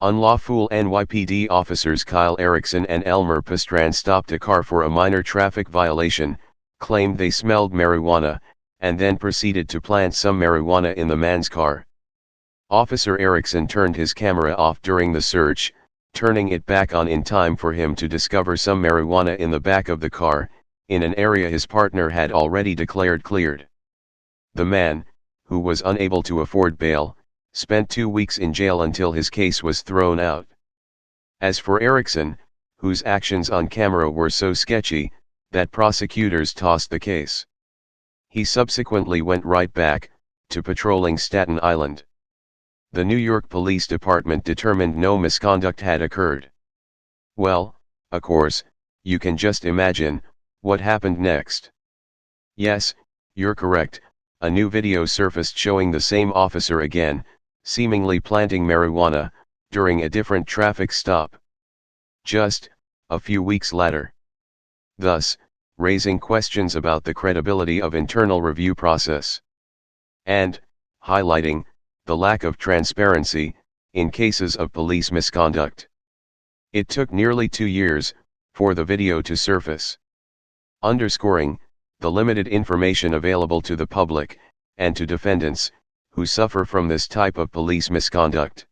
Unlawful NYPD officers Kyle Erickson and Elmer Pastrana stopped a car for a minor traffic violation, claimed they smelled marijuana, and then proceeded to plant some marijuana in the man's car. Officer Erickson turned his camera off during the search, turning it back on in time for him to discover some marijuana in the back of the car, in an area his partner had already declared cleared. The man, who was unable to afford bail, spent 2 weeks in jail until his case was thrown out. As for Erickson, whose actions on camera were so sketchy, that prosecutors tossed the case. He subsequently went right back to patrolling Staten Island. The New York Police Department determined no misconduct had occurred. Well, of course, you can just imagine what happened next. Yes, you're correct, a new video surfaced showing the same officer again, seemingly planting marijuana, during a different traffic stop. Just a few weeks later. Thus, raising questions about the credibility of internal review process. And highlighting the lack of transparency in cases of police misconduct. It took nearly 2 years for the video to surface, underscoring the limited information available to the public and to defendants who suffer from this type of police misconduct.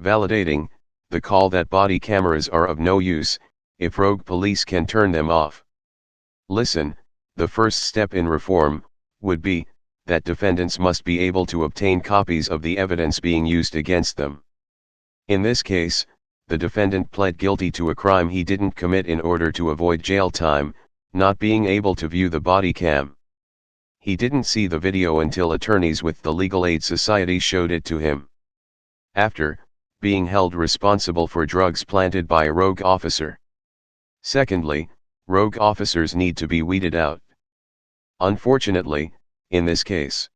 Validating the call that body cameras are of no use if rogue police can turn them off. Listen, the first step in reform would be that defendants must be able to obtain copies of the evidence being used against them. In this case, the defendant pled guilty to a crime he didn't commit in order to avoid jail time, not being able to view the body cam. He didn't see the video until attorneys with the Legal Aid Society showed it to him. After being held responsible for drugs planted by a rogue officer. Secondly, rogue officers need to be weeded out. Unfortunately, in this case,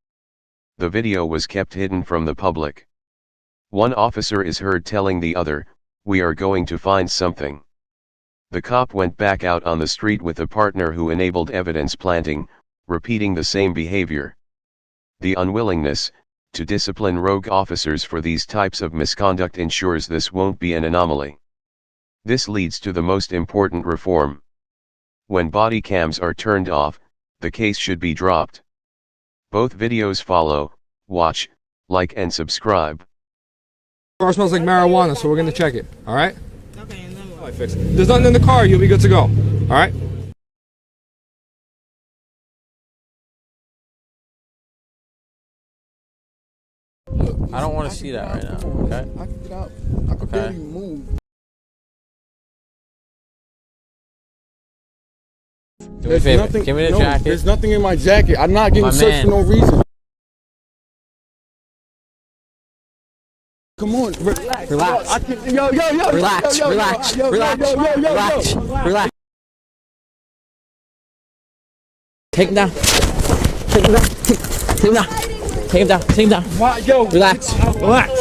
the video was kept hidden from the public. One officer is heard telling the other, "We are going to find something." The cop went back out on the street with a partner who enabled evidence planting, repeating the same behavior. The unwillingness to discipline rogue officers for these types of misconduct ensures this won't be an anomaly. This leads to the most important reform. When body cams are turned off, the case should be dropped. Both videos follow, watch, like and subscribe. The car smells like marijuana, so we're gonna check it, alright? Okay, and then what? Fix it. There's nothing in the car, you'll be good to go, alright? I don't want to see that right now, okay? I can get out. I can barely move. Do me a favor, give me the jacket. There's nothing in my jacket. I'm not getting searched for no reason. Come on, relax. Relax. Yo. Relax, relax, relax, relax. Take him down. Take him down. Take him down. Take him down. Take him down. Why, yo? Relax. Relax.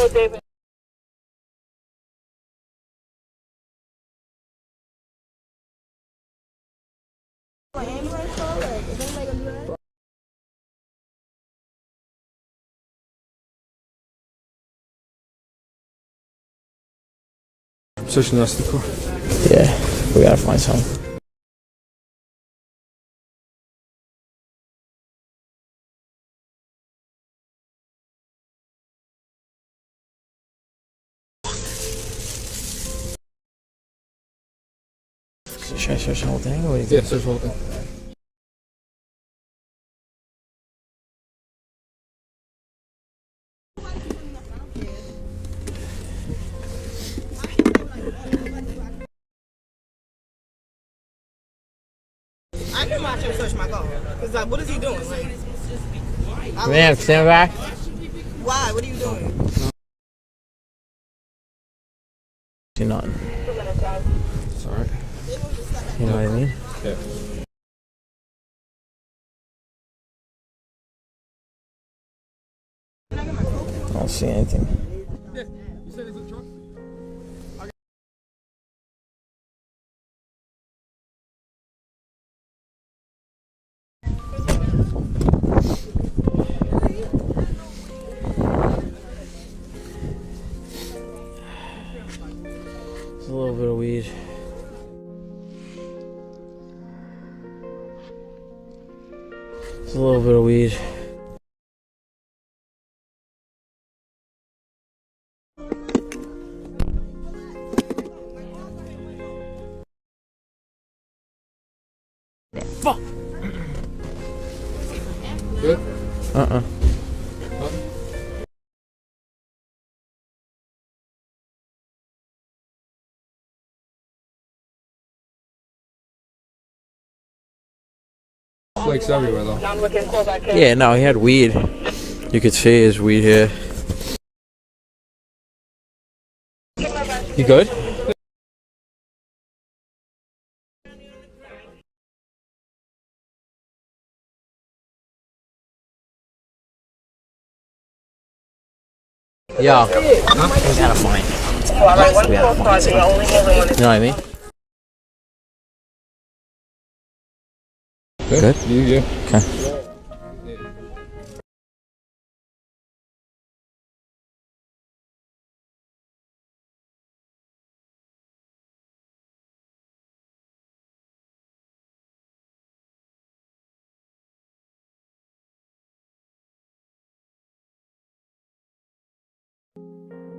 Searching us the car. Yeah, we gotta find something. Should I search the whole thing? Or what do you think? Yeah, search the whole thing. I can watch him search my car. Cause like, what is he doing? Like, Man, stand back. why? What are you doing? See nothing. It's alright. You know what I mean? Yeah. I don't see anything. Yeah, you said it's a truck? It's a little bit of weed. It's a little bit of weed. Fuck! Good? Flakes everywhere though. Yeah, no, he had weed. You could see his weed here. You good? Yeah. We gotta find. We gotta find something. You know what I mean? Good? Yeah. Okay.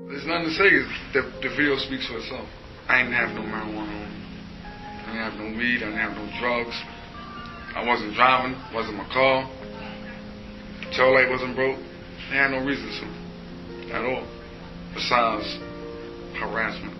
There's nothing to say. The video speaks for itself. I didn't have no marijuana on me. I didn't have no weed. I didn't have no drugs. I wasn't driving. Wasn't my car. The tail light wasn't broke. I had no reason to at all. Besides harassment.